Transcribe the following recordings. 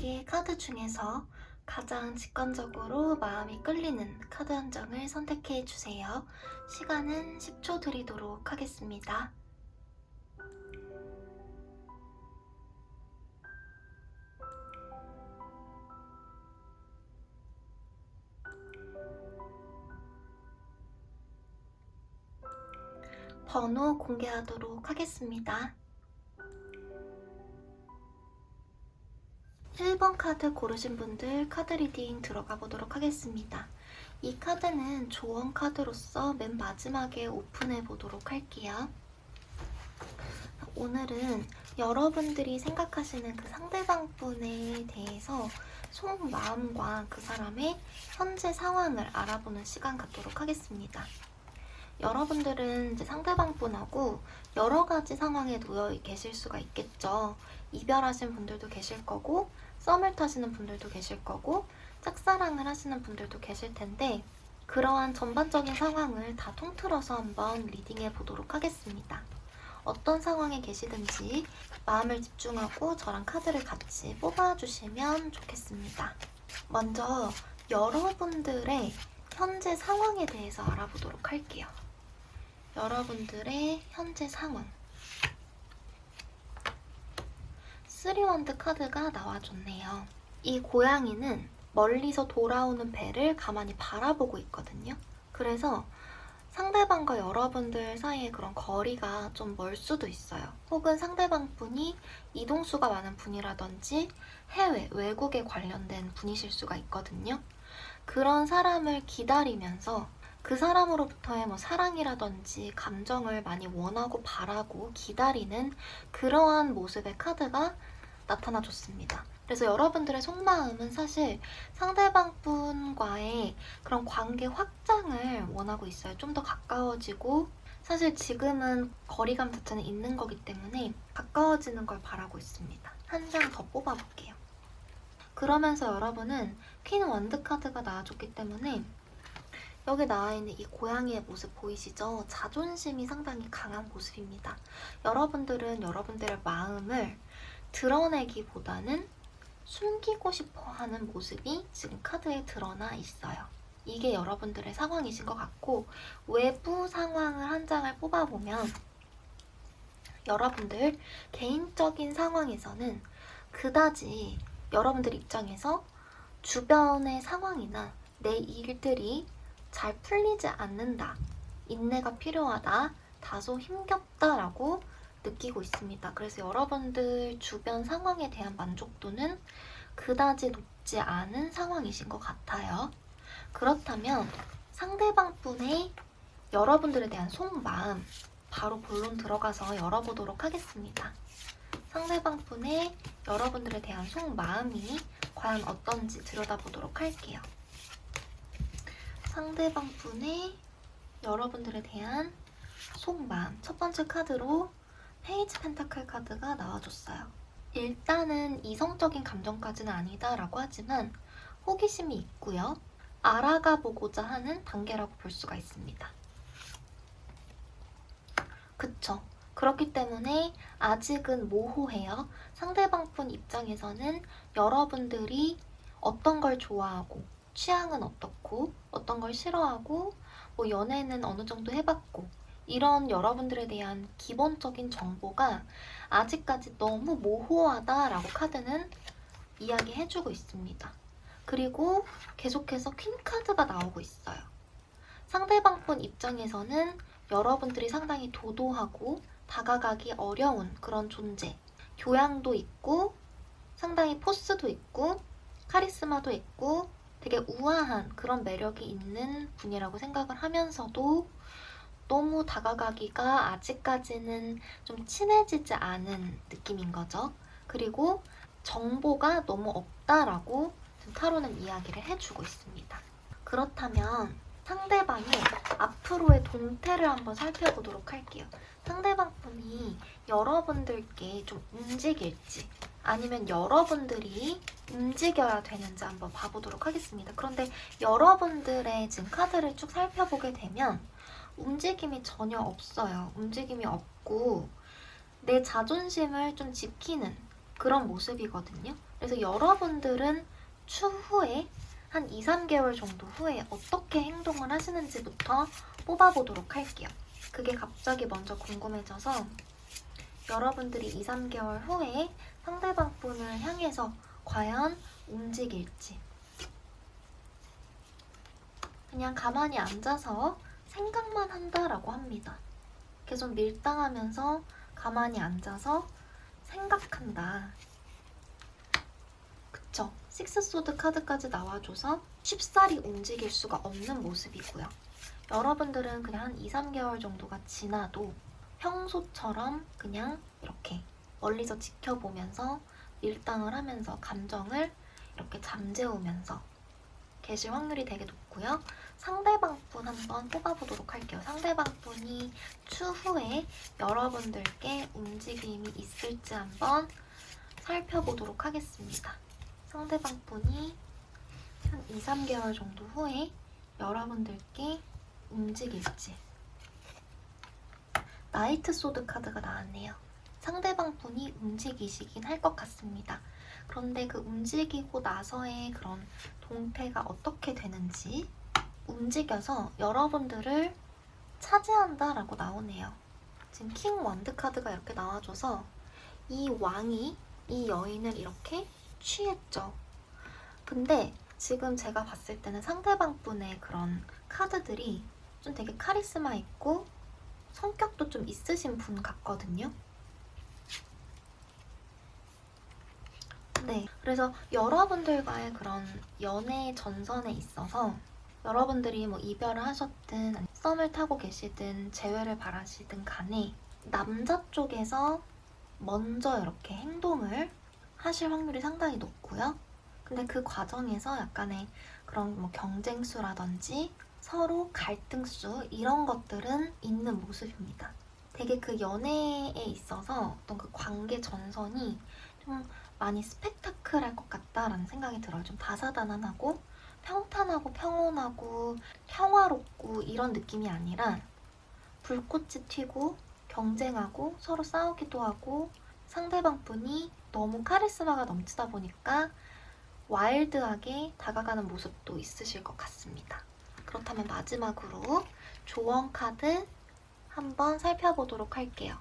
4개 카드 중에서 가장 직관적으로 마음이 끌리는 카드 한 장을 선택해 주세요. 시간은 10초 드리도록 하겠습니다. 번호 공개하도록 하겠습니다. 1번 카드 고르신 분들 카드 리딩 들어가 보도록 하겠습니다. 이 카드는 조언 카드로서 맨 마지막에 오픈해 보도록 할게요. 오늘은 여러분들이 생각하시는 그 상대방 분에 대해서 속마음과 그 사람의 현재 상황을 알아보는 시간 갖도록 하겠습니다. 여러분들은 이제 상대방 분하고 여러 가지 상황에 놓여 계실 수가 있겠죠. 이별하신 분들도 계실 거고, 썸을 타시는 분들도 계실 거고, 짝사랑을 하시는 분들도 계실 텐데, 그러한 전반적인 상황을 다 통틀어서 한번 리딩해 보도록 하겠습니다. 어떤 상황에 계시든지 마음을 집중하고 저랑 카드를 같이 뽑아주시면 좋겠습니다. 먼저 여러분들의 현재 상황에 대해서 알아보도록 할게요. 여러분들의 현재 상황. 3원드 카드가 나와줬네요. 이 고양이는 멀리서 돌아오는 배를 가만히 바라보고 있거든요. 그래서 상대방과 여러분들 사이의 그런 거리가 좀 멀 수도 있어요. 혹은 상대방 분이 이동수가 많은 분이라든지 해외, 외국에 관련된 분이실 수가 있거든요. 그런 사람을 기다리면서 그 사람으로부터의 사랑이라든지 감정을 많이 원하고 바라고 기다리는 그러한 모습의 카드가 나타나줬습니다. 그래서 여러분들의 속마음은 사실 상대방 분과의 그런 관계 확장을 원하고 있어요. 좀 더 가까워지고, 사실 지금은 거리감 자체는 있는 거기 때문에 가까워지는 걸 바라고 있습니다. 한 장 더 뽑아볼게요. 그러면서 여러분은 퀸 원드 카드가 나와줬기 때문에 여기 나와있는 이 고양이의 모습 보이시죠? 자존심이 상당히 강한 모습입니다. 여러분들은 여러분들의 마음을 드러내기보다는 숨기고 싶어 하는 모습이 지금 카드에 드러나 있어요. 이게 여러분들의 상황이신 것 같고, 외부 상황을 한 장을 뽑아보면 여러분들 개인적인 상황에서는 그다지 여러분들 입장에서 주변의 상황이나 내 일들이 잘 풀리지 않는다, 인내가 필요하다, 다소 힘겹다라고 느끼고 있습니다. 그래서 여러분들 주변 상황에 대한 만족도는 그다지 높지 않은 상황이신 것 같아요. 그렇다면 상대방 분의 여러분들에 대한 속마음, 바로 본론 들어가서 열어보도록 하겠습니다. 상대방 분의 여러분들에 대한 속마음이 과연 어떤지 들여다보도록 할게요. 상대방 분의 여러분들에 대한 속마음. 첫 번째 카드로 페이지 펜타클 카드가 나와줬어요. 일단은 이성적인 감정까지는 아니다라고 하지만 호기심이 있고요. 알아가 보고자 하는 단계라고 볼 수가 있습니다. 그쵸? 그렇기 때문에 아직은 모호해요. 상대방 분 입장에서는 여러분들이 어떤 걸 좋아하고, 취향은 어떻고, 어떤 걸 싫어하고, 연애는 어느 정도 해봤고, 이런 여러분들에 대한 기본적인 정보가 아직까지 너무 모호하다라고 카드는 이야기해주고 있습니다. 그리고 계속해서 퀸 카드가 나오고 있어요. 상대방 분 입장에서는 여러분들이 상당히 도도하고 다가가기 어려운 그런 존재, 교양도 있고 상당히 포스도 있고 카리스마도 있고 되게 우아한 그런 매력이 있는 분이라고 생각을 하면서도 너무 다가가기가 아직까지는 좀 친해지지 않은 느낌인 거죠. 그리고 정보가 너무 없다라고 타로는 이야기를 해주고 있습니다. 그렇다면 상대방의 앞으로의 동태를 한번 살펴보도록 할게요. 상대방 분이 여러분들께 좀 움직일지, 아니면 여러분들이 움직여야 되는지 한번 봐보도록 하겠습니다. 그런데 여러분들의 지금 카드를 쭉 살펴보게 되면 움직임이 전혀 없어요. 움직임이 없고 내 자존심을 좀 지키는 그런 모습이거든요. 그래서 여러분들은 추후에 한 2, 3개월 정도 후에 어떻게 행동을 하시는지부터 뽑아보도록 할게요. 그게 갑자기 먼저 궁금해져서 여러분들이 2, 3개월 후에 상대방 분을 향해서 과연 움직일지, 그냥 가만히 앉아서 생각만 한다라고 합니다. 계속 밀당하면서 가만히 앉아서 생각한다. 그쵸? 식스소드 카드까지 나와줘서 쉽사리 움직일 수가 없는 모습이고요. 여러분들은 그냥 한 2, 3개월 정도가 지나도 평소처럼 그냥 이렇게 멀리서 지켜보면서 밀당을 하면서 감정을 이렇게 잠재우면서 계실 확률이 되게 높고요. 상대방 분 한번 뽑아보도록 할게요. 상대방 분이 추후에 여러분들께 움직임이 있을지 한번 살펴보도록 하겠습니다. 상대방 분이 한 2, 3개월 정도 후에 여러분들께 움직일지. 나이트 소드 카드가 나왔네요. 상대방 분이 움직이시긴 할 것 같습니다. 그런데 그 움직이고 나서의 그런 동태가 어떻게 되는지, 움직여서 여러분들을 차지한다라고 나오네요. 지금 킹 원드 카드가 이렇게 나와줘서 이 왕이 이 여인을 이렇게 취했죠. 근데 지금 제가 봤을 때는 상대방 분의 그런 카드들이 좀 되게 카리스마 있고 성격도 좀 있으신 분 같거든요. 네, 그래서 여러분들과의 그런 연애 전선에 있어서 여러분들이 뭐 이별을 하셨든 썸을 타고 계시든 재회를 바라시든 간에 남자 쪽에서 먼저 이렇게 행동을 하실 확률이 상당히 높고요. 근데 그 과정에서 약간의 그런 뭐 경쟁수라든지 서로 갈등수 이런 것들은 있는 모습입니다. 되게 그 연애에 있어서 어떤 그 관계 전선이 좀 많이 스펙타클할 것 같다라는 생각이 들어요. 좀 다사다난하고 평탄하고 평온하고 평화롭고 이런 느낌이 아니라 불꽃이 튀고 경쟁하고 서로 싸우기도 하고 상대방 분이 너무 카리스마가 넘치다 보니까 와일드하게 다가가는 모습도 있으실 것 같습니다. 그렇다면 마지막으로 조언 카드 한번 살펴보도록 할게요.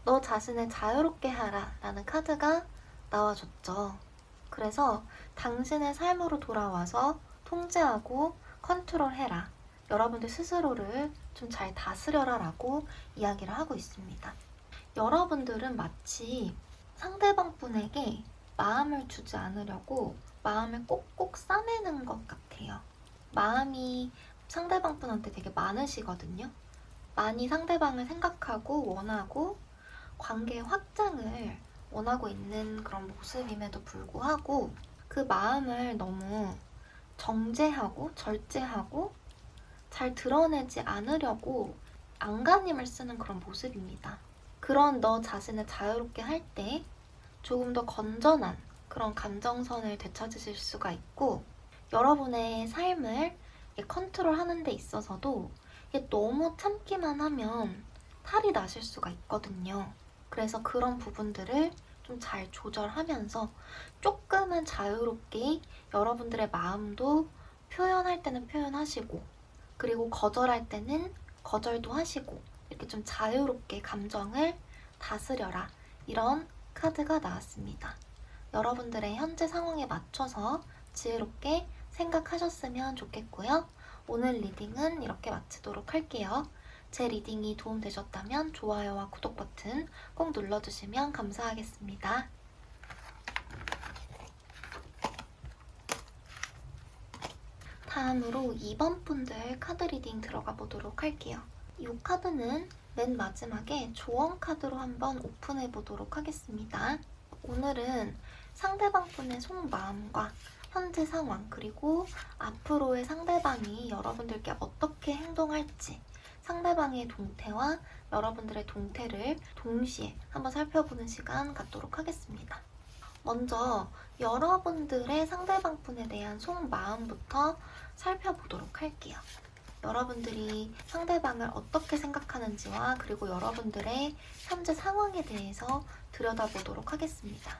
너 자신을 자유롭게 하라 라는 카드가 나와줬죠. 그래서 당신의 삶으로 돌아와서 통제하고 컨트롤해라. 여러분들 스스로를 좀 잘 다스려라 라고 이야기를 하고 있습니다. 여러분들은 마치 상대방 분에게 마음을 주지 않으려고 마음을 꼭꼭 싸매는 것 같아요. 마음이 상대방 분한테 되게 많으시거든요. 많이 상대방을 생각하고 원하고 관계 확장을 원하고 있는 그런 모습임에도 불구하고 그 마음을 너무 정제하고 절제하고 잘 드러내지 않으려고 안간힘을 쓰는 그런 모습입니다. 그런 너 자신을 자유롭게 할 때 조금 더 건전한 그런 감정선을 되찾으실 수가 있고 여러분의 삶을 컨트롤하는 데 있어서도 너무 참기만 하면 탈이 나실 수가 있거든요. 그래서 그런 부분들을 좀 잘 조절하면서 조금은 자유롭게 여러분들의 마음도 표현할 때는 표현하시고 그리고 거절할 때는 거절도 하시고 이렇게 좀 자유롭게 감정을 다스려라 이런 카드가 나왔습니다. 여러분들의 현재 상황에 맞춰서 지혜롭게 생각하셨으면 좋겠고요. 오늘 리딩은 이렇게 마치도록 할게요. 제 리딩이 도움되셨다면 좋아요와 구독 버튼 꼭 눌러주시면 감사하겠습니다. 다음으로 2번 분들 카드 리딩 들어가 보도록 할게요. 이 카드는 맨 마지막에 조언 카드로 한번 오픈해 보도록 하겠습니다. 오늘은 상대방 분의 속마음과 현재 상황 그리고 앞으로의 상대방이 여러분들께 어떻게 행동할지 상대방의 동태와 여러분들의 동태를 동시에 한번 살펴보는 시간 갖도록 하겠습니다. 먼저 여러분들의 상대방 분에 대한 속마음부터 살펴보도록 할게요. 여러분들이 상대방을 어떻게 생각하는지와 그리고 여러분들의 현재 상황에 대해서 들여다보도록 하겠습니다.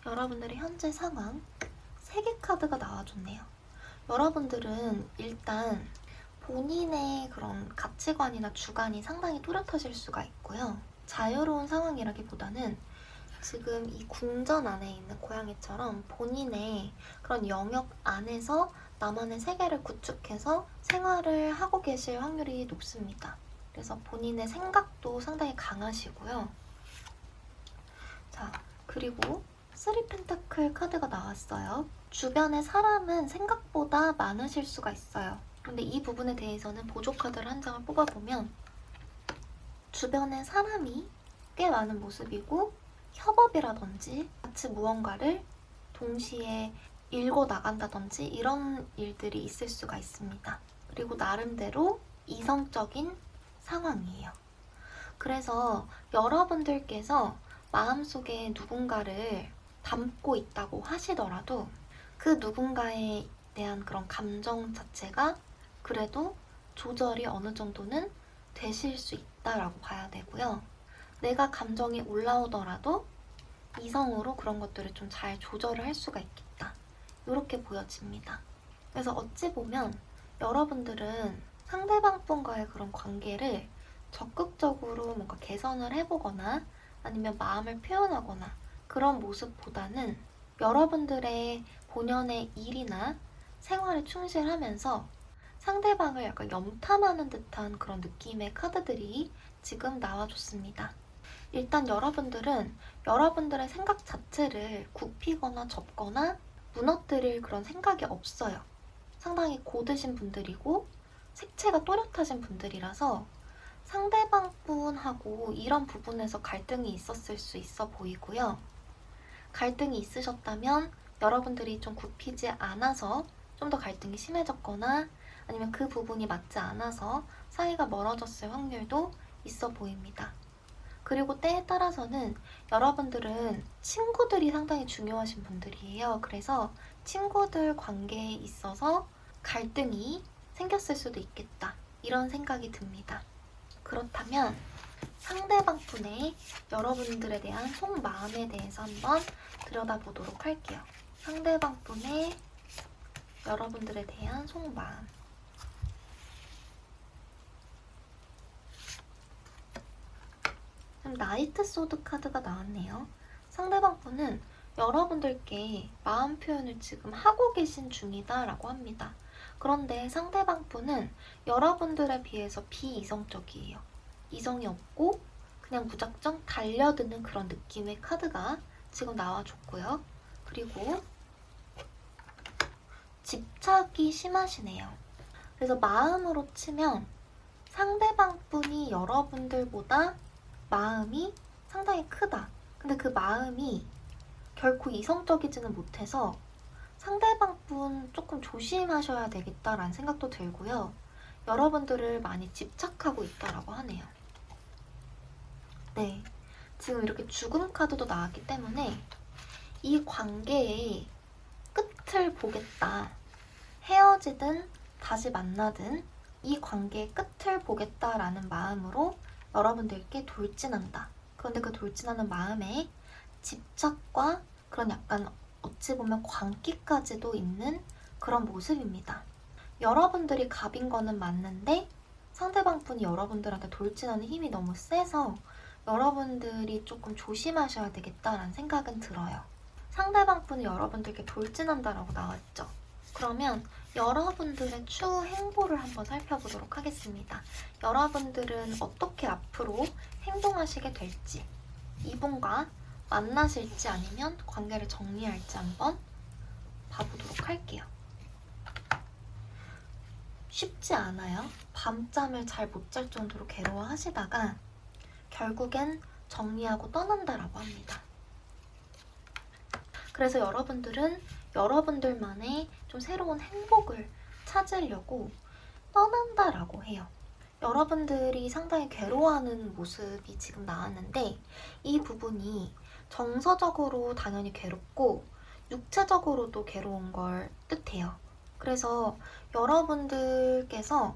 여러분들의 현재 상황 3개 카드가 나와줬네요. 여러분들은 일단 본인의 그런 가치관이나 주관이 상당히 뚜렷하실 수가 있고요. 자유로운 상황이라기보다는 지금 이 궁전 안에 있는 고양이처럼 본인의 그런 영역 안에서 나만의 세계를 구축해서 생활을 하고 계실 확률이 높습니다. 그래서 본인의 생각도 상당히 강하시고요. 자, 그리고 3 펜타클 카드가 나왔어요. 주변에 사람은 생각보다 많으실 수가 있어요. 근데 이 부분에 대해서는 보조 카드를 한 장을 뽑아보면 주변에 사람이 꽤 많은 모습이고 협업이라든지 같이 무언가를 동시에 읽어 나간다든지 이런 일들이 있을 수가 있습니다. 그리고 나름대로 이성적인 상황이에요. 그래서 여러분들께서 마음속에 누군가를 담고 있다고 하시더라도 그 누군가에 대한 그런 감정 자체가 그래도 조절이 어느 정도는 되실 수 있다라고 봐야 되고요. 내가 감정이 올라오더라도 이성으로 그런 것들을 좀 잘 조절을 할 수가 있겠다. 이렇게 보여집니다. 그래서 어찌 보면 여러분들은 상대방분과의 그런 관계를 적극적으로 뭔가 개선을 해보거나 아니면 마음을 표현하거나 그런 모습보다는 여러분들의 본연의 일이나 생활에 충실하면서 상대방을 약간 염탐하는 듯한 그런 느낌의 카드들이 지금 나와줬습니다. 일단 여러분들은 여러분들의 생각 자체를 굽히거나 접거나 무너뜨릴 그런 생각이 없어요. 상당히 고드신 분들이고 색채가 또렷하신 분들이라서 상대방 분하고 이런 부분에서 갈등이 있었을 수 있어 보이고요. 갈등이 있으셨다면 여러분들이 좀 굽히지 않아서 좀 더 갈등이 심해졌거나 아니면 그 부분이 맞지 않아서 사이가 멀어졌을 확률도 있어 보입니다. 그리고 때에 따라서는 여러분들은 친구들이 상당히 중요하신 분들이에요. 그래서 친구들 관계에 있어서 갈등이 생겼을 수도 있겠다. 이런 생각이 듭니다. 그렇다면 상대방 분의 여러분들에 대한 속마음에 대해서 한번 들여다보도록 할게요. 상대방 분의 여러분들에 대한 속마음. 지금 나이트 소드 카드가 나왔네요. 상대방 분은 여러분들께 마음 표현을 지금 하고 계신 중이다 라고 합니다. 그런데 상대방 분은 여러분들에 비해서 비이성적이에요. 이성이 없고 그냥 무작정 달려드는 그런 느낌의 카드가 지금 나와줬고요. 그리고 집착이 심하시네요. 그래서 마음으로 치면 상대방 분이 여러분들보다 마음이 상당히 크다. 근데 그 마음이 결코 이성적이지는 못해서 상대방 분 조금 조심하셔야 되겠다라는 생각도 들고요. 여러분들을 많이 집착하고 있다라고 하네요. 네, 지금 이렇게 죽음 카드도 나왔기 때문에 이 관계의 끝을 보겠다. 헤어지든 다시 만나든 이 관계의 끝을 보겠다라는 마음으로 여러분들께 돌진한다. 그런데 그 돌진하는 마음에 집착과 그런 약간 어찌 보면 광기까지도 있는 그런 모습입니다. 여러분들이 갑인 거는 맞는데 상대방 분이 여러분들한테 돌진하는 힘이 너무 세서 여러분들이 조금 조심하셔야 되겠다라는 생각은 들어요. 상대방 분이 여러분들께 돌진한다라고 나왔죠. 그러면 여러분들의 추후 행보를 한번 살펴보도록 하겠습니다. 여러분들은 어떻게 앞으로 행동하시게 될지, 이분과 만나실지 아니면 관계를 정리할지 한번 봐보도록 할게요. 쉽지 않아요. 밤잠을 잘 못 잘 정도로 괴로워하시다가 결국엔 정리하고 떠난다라고 합니다. 그래서 여러분들은 여러분들만의 좀 새로운 행복을 찾으려고 떠난다라고 해요. 여러분들이 상당히 괴로워하는 모습이 지금 나왔는데 이 부분이 정서적으로 당연히 괴롭고 육체적으로도 괴로운 걸 뜻해요. 그래서 여러분들께서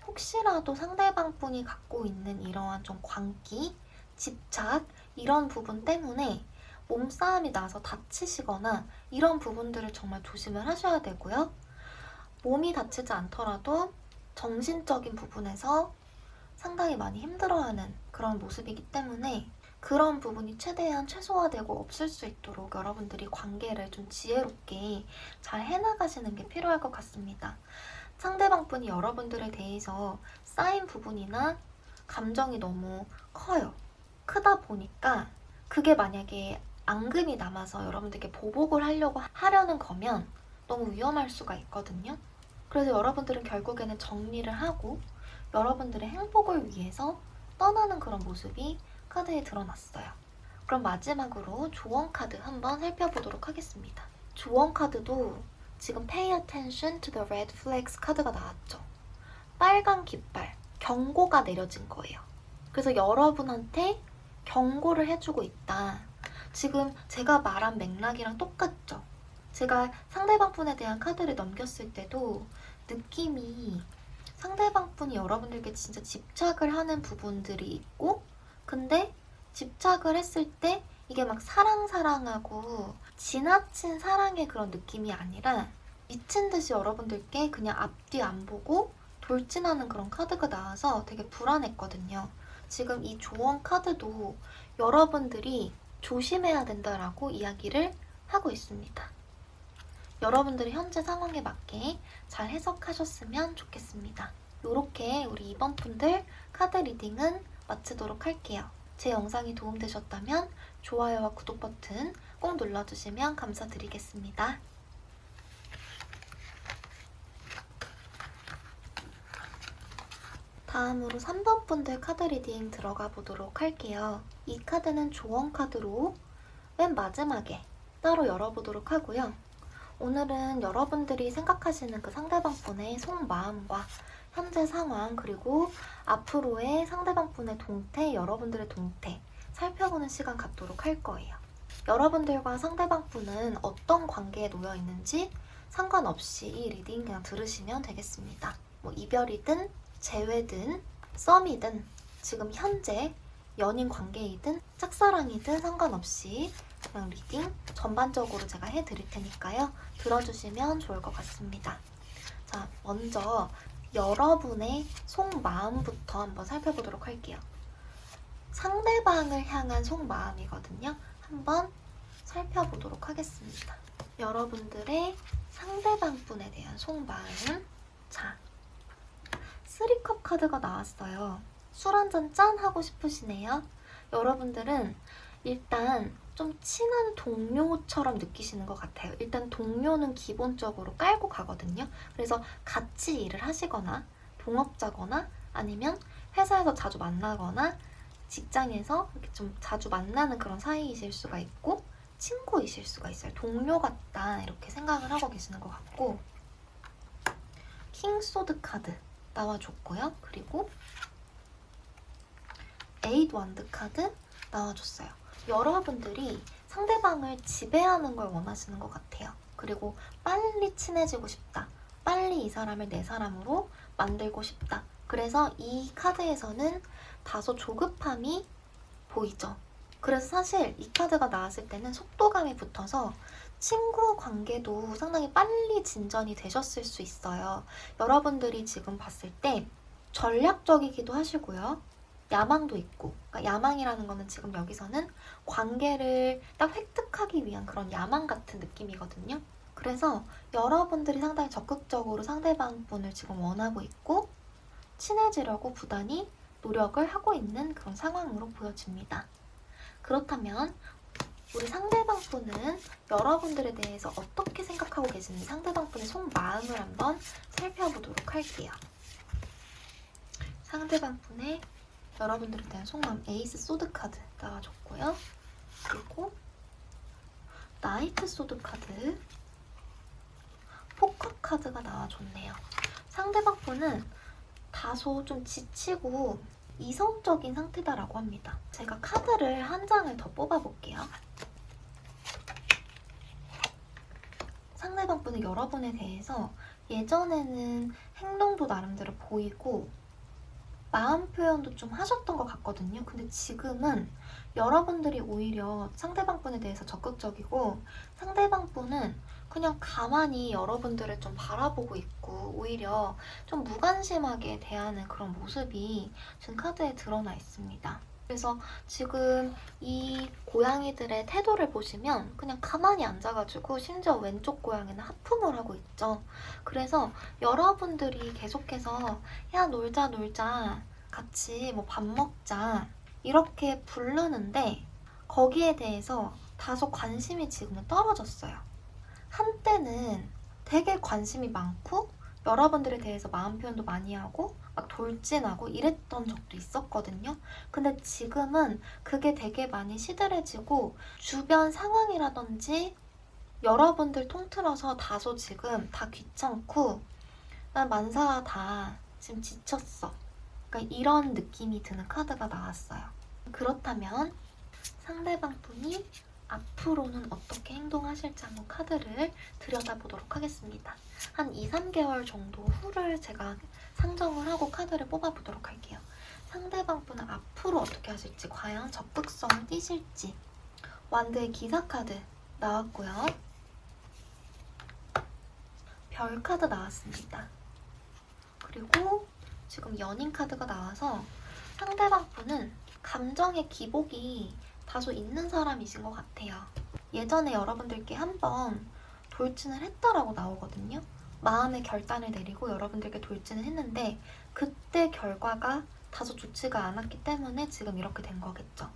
혹시라도 상대방 분이 갖고 있는 이러한 좀 광기, 집착 이런 부분 때문에 몸싸움이 나서 다치시거나 이런 부분들을 정말 조심을 하셔야 되고요. 몸이 다치지 않더라도 정신적인 부분에서 상당히 많이 힘들어하는 그런 모습이기 때문에 그런 부분이 최대한 최소화되고 없을 수 있도록 여러분들이 관계를 좀 지혜롭게 잘 해나가시는 게 필요할 것 같습니다. 상대방 분이 여러분들에 대해서 쌓인 부분이나 감정이 너무 커요. 크다 보니까 그게 만약에 앙금이 남아서 여러분들께 보복을 하려는 거면 너무 위험할 수가 있거든요. 그래서 여러분들은 결국에는 정리를 하고 여러분들의 행복을 위해서 떠나는 그런 모습이 카드에 드러났어요. 그럼 마지막으로 조언 카드 한번 살펴보도록 하겠습니다. 조언 카드도 지금 Pay attention to the red flags 카드가 나왔죠. 빨간 깃발, 경고가 내려진 거예요. 그래서 여러분한테 경고를 해주고 있다. 지금 제가 말한 맥락이랑 똑같죠? 제가 상대방 분에 대한 카드를 넘겼을 때도 느낌이 상대방 분이 여러분들께 진짜 집착을 하는 부분들이 있고, 근데 집착을 했을 때 이게 막 사랑하고 지나친 사랑의 그런 느낌이 아니라 미친 듯이 여러분들께 그냥 앞뒤 안 보고 돌진하는 그런 카드가 나와서 되게 불안했거든요. 지금 이 조언 카드도 여러분들이 조심해야 된다라고 이야기를 하고 있습니다. 여러분들의 현재 상황에 맞게 잘 해석하셨으면 좋겠습니다. 이렇게 우리 이번 분들 카드 리딩은 마치도록 할게요. 제 영상이 도움되셨다면 좋아요와 구독 버튼 꼭 눌러주시면 감사드리겠습니다. 다음으로 3번 분들 카드 리딩 들어가 보도록 할게요. 이 카드는 조언 카드로 맨 마지막에 따로 열어보도록 하고요. 오늘은 여러분들이 생각하시는 그 상대방 분의 속마음과 현재 상황, 그리고 앞으로의 상대방 분의 동태, 여러분들의 동태 살펴보는 시간 갖도록 할 거예요. 여러분들과 상대방 분은 어떤 관계에 놓여 있는지 상관없이 이 리딩 그냥 들으시면 되겠습니다. 뭐 이별이든 재회든 썸이든 지금 현재 연인 관계이든 짝사랑이든 상관없이 그냥 리딩 전반적으로 제가 해드릴 테니까요. 들어주시면 좋을 것 같습니다. 자, 먼저 여러분의 속마음부터 한번 살펴보도록 할게요. 상대방을 향한 속마음이거든요. 한번 살펴보도록 하겠습니다. 여러분들의 상대방 분에 대한 속마음. 자, 3컵 카드가 나왔어요. 술 한잔 짠 하고 싶으시네요. 여러분들은 일단 좀 친한 동료처럼 느끼시는 것 같아요. 일단 동료는 기본적으로 깔고 가거든요. 그래서 같이 일을 하시거나 동업자거나 아니면 회사에서 자주 만나거나 직장에서 이렇게 좀 자주 만나는 그런 사이이실 수가 있고 친구이실 수가 있어요. 동료 같다 이렇게 생각을 하고 계시는 것 같고, 킹소드 카드 나와줬고요. 그리고 에잇 완드 카드 나와줬어요. 여러분들이 상대방을 지배하는 걸 원하시는 것 같아요. 그리고 빨리 친해지고 싶다. 빨리 이 사람을 내 사람으로 만들고 싶다. 그래서 이 카드에서는 다소 조급함이 보이죠. 그래서 사실 이 카드가 나왔을 때는 속도감이 붙어서 친구 관계도 상당히 빨리 진전이 되셨을 수 있어요. 여러분들이 지금 봤을 때 전략적이기도 하시고요. 야망도 있고, 그러니까 야망이라는 거는 지금 여기서는 관계를 딱 획득하기 위한 그런 야망 같은 느낌이거든요. 그래서 여러분들이 상당히 적극적으로 상대방 분을 지금 원하고 있고 친해지려고 부단히 노력을 하고 있는 그런 상황으로 보여집니다. 그렇다면 우리 상대방 분은 여러분들에 대해서 어떻게 생각하고 계신지 상대방 분의 속마음을 한번 살펴보도록 할게요. 상대방 분의 여러분들에 대한 속마음, 에이스 소드 카드 나와줬고요. 그리고 나이트 소드 카드, 포커 카드가 나와줬네요. 상대방 분은 다소 좀 지치고 이성적인 상태다라고 합니다. 제가 카드를 한 장을 더 뽑아볼게요. 상대방 분은 여러분에 대해서 예전에는 행동도 나름대로 보이고 마음 표현도 좀 하셨던 것 같거든요. 근데 지금은 여러분들이 오히려 상대방 분에 대해서 적극적이고 상대방 분은 그냥 가만히 여러분들을 좀 바라보고 있고 오히려 좀 무관심하게 대하는 그런 모습이 지금 카드에 드러나 있습니다. 그래서 지금 이 고양이들의 태도를 보시면 그냥 가만히 앉아가지고 심지어 왼쪽 고양이는 하품을 하고 있죠. 그래서 여러분들이 계속해서 야 놀자 놀자 같이 뭐 밥 먹자 이렇게 부르는데 거기에 대해서 다소 관심이 지금은 떨어졌어요. 한때는 되게 관심이 많고 여러분들에 대해서 마음 표현도 많이 하고 막 돌진하고 이랬던 적도 있었거든요. 근데 지금은 그게 되게 많이 시들해지고 주변 상황이라든지 여러분들 통틀어서 다소 지금 다 귀찮고 난 만사가 다 지금 지쳤어. 그러니까 이런 느낌이 드는 카드가 나왔어요. 그렇다면 상대방 분이 앞으로는 어떻게 행동하실지 한번 카드를 들여다보도록 하겠습니다. 한 2, 3개월 정도 후를 제가 상정을 하고 카드를 뽑아보도록 할게요. 상대방 분은 앞으로 어떻게 하실지, 과연 적극성을 띠실지. 완드의 기사 카드 나왔고요. 별 카드 나왔습니다. 그리고 지금 연인 카드가 나와서 상대방 분은 감정의 기복이 다소 있는 사람이신 것 같아요. 예전에 여러분들께 한번 돌진을 했다라고 나오거든요. 마음의 결단을 내리고 여러분들께 돌진을 했는데 그때 결과가 다소 좋지가 않았기 때문에 지금 이렇게 된 거겠죠.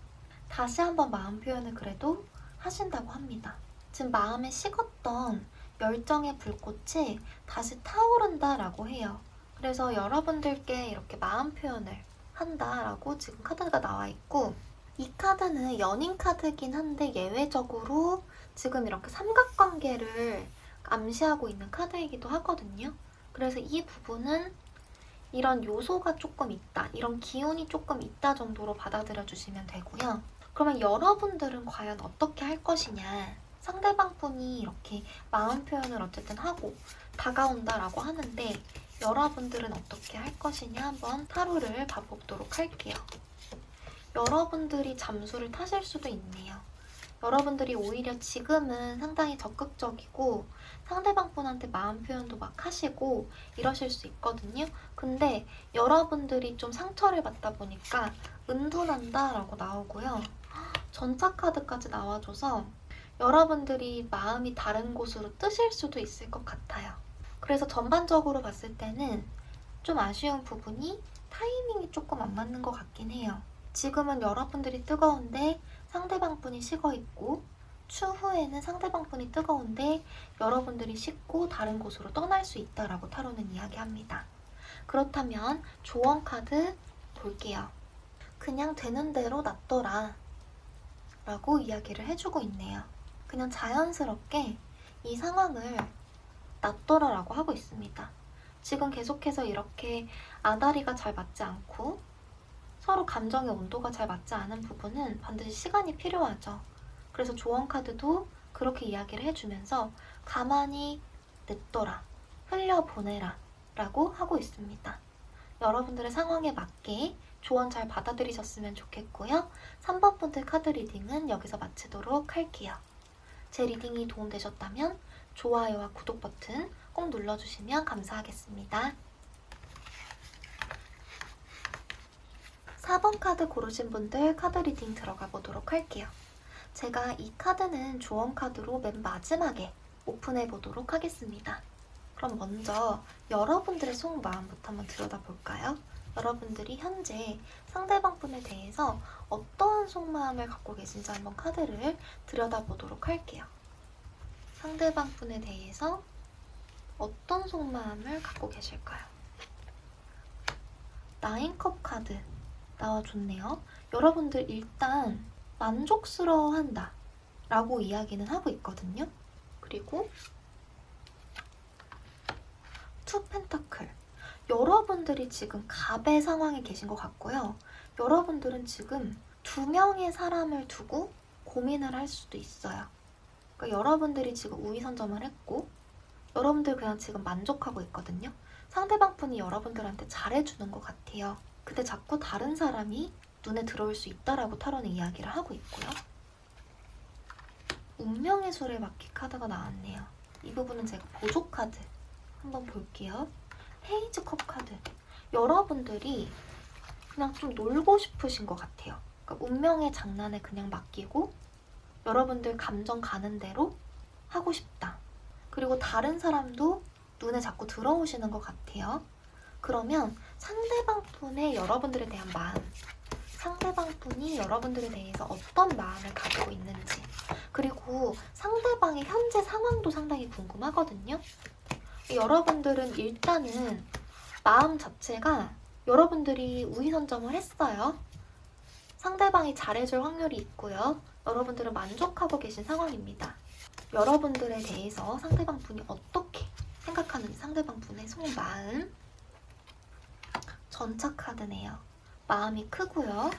다시 한번 마음 표현을 그래도 하신다고 합니다. 지금 마음에 식었던 열정의 불꽃이 다시 타오른다라고 해요. 그래서 여러분들께 이렇게 마음 표현을 한다라고 지금 카드가 나와 있고 이 카드는 연인 카드긴 한데 예외적으로 지금 이렇게 삼각관계를 암시하고 있는 카드이기도 하거든요. 그래서 이 부분은 이런 요소가 조금 있다, 이런 기운이 조금 있다 정도로 받아들여 주시면 되고요. 그러면 여러분들은 과연 어떻게 할 것이냐. 상대방 분이 이렇게 마음 표현을 어쨌든 하고 다가온다라고 하는데 여러분들은 어떻게 할 것이냐 한번 타로를 봐보도록 할게요. 여러분들이 잠수를 타실 수도 있네요. 여러분들이 오히려 지금은 상당히 적극적이고 상대방 분한테 마음 표현도 막 하시고 이러실 수 있거든요. 근데 여러분들이 좀 상처를 받다 보니까 은둔한다라고 나오고요. 전차 카드까지 나와줘서 여러분들이 마음이 다른 곳으로 뜨실 수도 있을 것 같아요. 그래서 전반적으로 봤을 때는 좀 아쉬운 부분이 타이밍이 조금 안 맞는 것 같긴 해요. 지금은 여러분들이 뜨거운데 상대방 분이 식어있고 추후에는 상대방 분이 뜨거운데 여러분들이 식고 다른 곳으로 떠날 수 있다라고 타로는 이야기합니다. 그렇다면 조언 카드 볼게요. 그냥 되는 대로 놔둬라 라고 이야기를 해주고 있네요. 그냥 자연스럽게 이 상황을 놔둬라 라고 하고 있습니다. 지금 계속해서 이렇게 아다리가 잘 맞지 않고 서로 감정의 온도가 잘 맞지 않은 부분은 반드시 시간이 필요하죠. 그래서 조언 카드도 그렇게 이야기를 해주면서 가만히 냅둬라, 흘려보내라 라고 하고 있습니다. 여러분들의 상황에 맞게 조언 잘 받아들이셨으면 좋겠고요. 3번 분들 카드 리딩은 여기서 마치도록 할게요. 제 리딩이 도움되셨다면 좋아요와 구독 버튼 꼭 눌러주시면 감사하겠습니다. 4번 카드 고르신 분들 카드 리딩 들어가 보도록 할게요. 제가 이 카드는 조언 카드로 맨 마지막에 오픈해 보도록 하겠습니다. 그럼 먼저 여러분들의 속마음부터 한번 들여다볼까요? 여러분들이 현재 상대방 분에 대해서 어떠한 속마음을 갖고 계신지 한번 카드를 들여다보도록 할게요. 상대방 분에 대해서 어떤 속마음을 갖고 계실까요? 나인컵 카드 나와줬네요. 여러분들 일단 만족스러워한다 라고 이야기는 하고 있거든요. 그리고 투 펜타클, 여러분들이 지금 갑의 상황에 계신 것 같고요. 여러분들은 지금 2명의 사람을 두고 고민을 할 수도 있어요. 그러니까 여러분들이 지금 우위 선점을 했고 여러분들 그냥 지금 만족하고 있거든요. 상대방 분이 여러분들한테 잘해주는 것 같아요. 근데 자꾸 다른 사람이 눈에 들어올 수 있다라고 타로는 이야기를 하고 있고요. 운명의 수레바퀴 카드가 나왔네요. 이 부분은 제가 보조 카드 한번 볼게요. 페이지 컵 카드. 여러분들이 그냥 좀 놀고 싶으신 것 같아요. 그러니까 운명의 장난에 그냥 맡기고 여러분들 감정 가는 대로 하고 싶다. 그리고 다른 사람도 눈에 자꾸 들어오시는 것 같아요. 그러면 상대방 분의 여러분들에 대한 마음, 상대방 분이 여러분들에 대해서 어떤 마음을 가지고 있는지, 그리고 상대방의 현재 상황도 상당히 궁금하거든요. 여러분들은 일단은 마음 자체가 여러분들이 우위 선점을 했어요. 상대방이 잘해줄 확률이 있고요. 여러분들은 만족하고 계신 상황입니다. 여러분들에 대해서 상대방 분이 어떻게 생각하는지, 상대방 분의 속마음. 전차 카드네요. 마음이 크고요.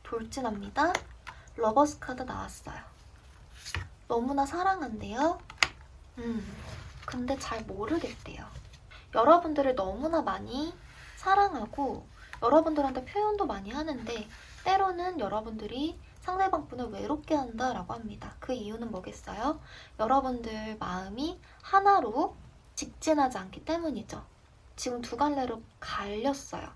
돌진합니다. 러버스 카드 나왔어요. 너무나 사랑한대요. 근데 잘 모르겠대요. 여러분들을 너무나 많이 사랑하고 여러분들한테 표현도 많이 하는데 때로는 여러분들이 상대방 분을 외롭게 한다라고 합니다. 그 이유는 뭐겠어요? 여러분들 마음이 하나로 직진하지 않기 때문이죠. 지금 두 갈래로 갈렸어요.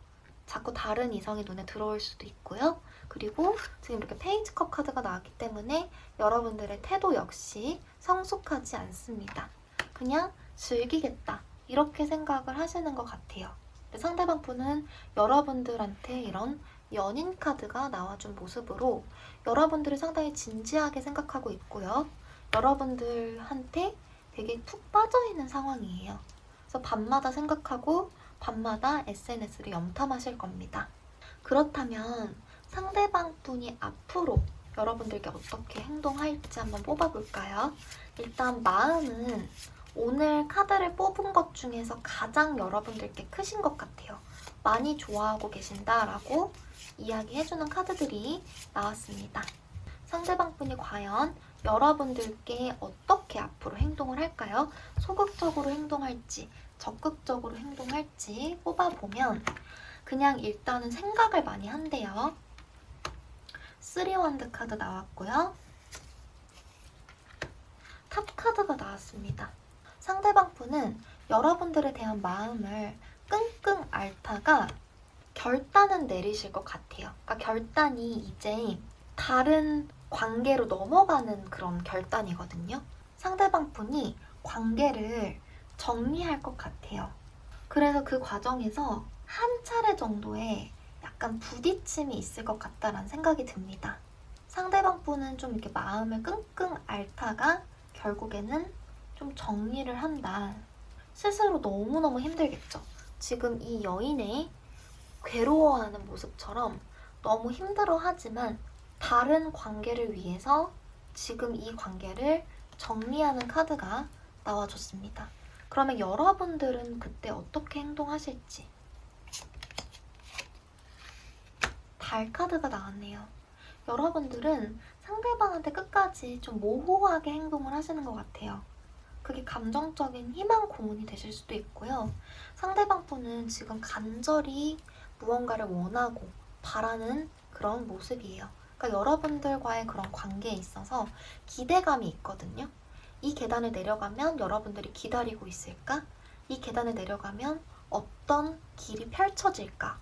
자꾸 다른 이성이 눈에 들어올 수도 있고요. 그리고 지금 이렇게 페이지 컵 카드가 나왔기 때문에 여러분들의 태도 역시 성숙하지 않습니다. 그냥 즐기겠다 이렇게 생각을 하시는 것 같아요. 상대방 분은 여러분들한테 이런 연인 카드가 나와준 모습으로 여러분들을 상당히 진지하게 생각하고 있고요. 여러분들한테 되게 푹 빠져있는 상황이에요. 그래서 밤마다 생각하고 밤마다 SNS를 염탐하실 겁니다. 그렇다면 상대방 분이 앞으로 여러분들께 어떻게 행동할지 한번 뽑아볼까요? 일단 마음은 오늘 카드를 뽑은 것 중에서 가장 여러분들께 크신 것 같아요. 많이 좋아하고 계신다라고 이야기해주는 카드들이 나왔습니다. 상대방 분이 과연 여러분들께 어떻게 앞으로 행동을 할까요? 소극적으로 행동할지 적극적으로 행동할지 뽑아보면 그냥 일단은 생각을 많이 한대요. 3원드 카드 나왔고요. 탑 카드가 나왔습니다. 상대방 분은 여러분들에 대한 마음을 끙끙 앓다가 결단은 내리실 것 같아요. 그러니까 결단이 이제 다른 관계로 넘어가는 그런 결단이거든요. 상대방 분이 관계를 정리할 것 같아요. 그래서 그 과정에서 한 차례 정도의 약간 부딪힘이 있을 것 같다라는 생각이 듭니다. 상대방 분은 좀 이렇게 마음을 끙끙 앓다가 결국에는 좀 정리를 한다. 스스로 너무너무 힘들겠죠. 지금 이 여인의 괴로워하는 모습처럼 너무 힘들어하지만 다른 관계를 위해서 지금 이 관계를 정리하는 카드가 나와줬습니다. 그러면 여러분들은 그때 어떻게 행동하실지. 달 카드가 나왔네요. 여러분들은 상대방한테 끝까지 좀 모호하게 행동을 하시는 것 같아요. 그게 감정적인 희망 고문이 되실 수도 있고요. 상대방 분은 지금 간절히 무언가를 원하고 바라는 그런 모습이에요. 그러니까 여러분들과의 그런 관계에 있어서 기대감이 있거든요. 이 계단을 내려가면 여러분들이 기다리고 있을까? 이 계단을 내려가면 어떤 길이 펼쳐질까?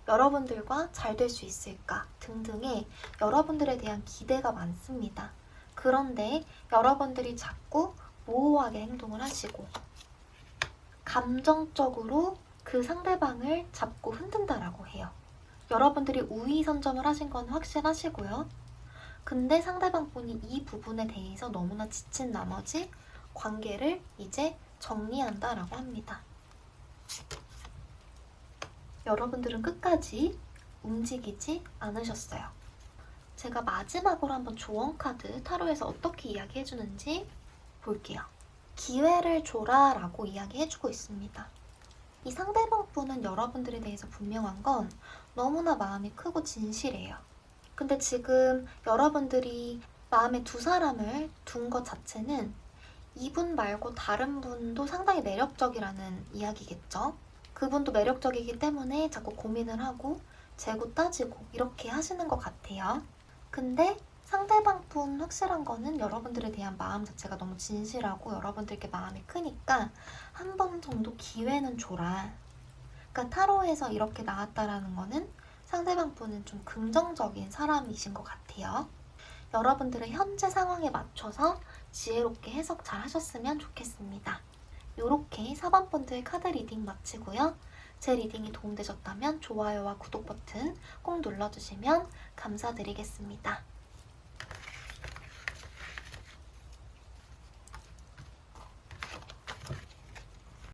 여러분들과 잘 될 수 있을까? 등등의 여러분들에 대한 기대가 많습니다. 그런데 여러분들이 자꾸 모호하게 행동을 하시고 감정적으로 그 상대방을 잡고 흔든다라고 해요. 여러분들이 우위 선점을 하신 건 확실하시고요. 근데 상대방 분이 이 부분에 대해서 너무나 지친 나머지 관계를 이제 정리한다라고 합니다. 여러분들은 끝까지 움직이지 않으셨어요. 제가 마지막으로 한번 조언 카드 타로에서 어떻게 이야기해주는지 볼게요. 기회를 줘라 라고 이야기해주고 있습니다. 이 상대방 분은 여러분들에 대해서 분명한 건 너무나 마음이 크고 진실해요. 근데 지금 여러분들이 마음에 두 사람을 둔 것 자체는 이분 말고 다른 분도 상당히 매력적이라는 이야기겠죠. 그분도 매력적이기 때문에 자꾸 고민을 하고 재고 따지고 이렇게 하시는 것 같아요. 근데 상대방 분 확실한 거는 여러분들에 대한 마음 자체가 너무 진실하고 여러분들께 마음이 크니까 한 번 정도 기회는 줘라. 그러니까 타로에서 이렇게 나왔다라는 거는 상대방 분은 좀 긍정적인 사람이신 것 같아요. 여러분들의 현재 상황에 맞춰서 지혜롭게 해석 잘 하셨으면 좋겠습니다. 이렇게 4번 분들 카드 리딩 마치고요. 제 리딩이 도움되셨다면 좋아요와 구독 버튼 꼭 눌러주시면 감사드리겠습니다.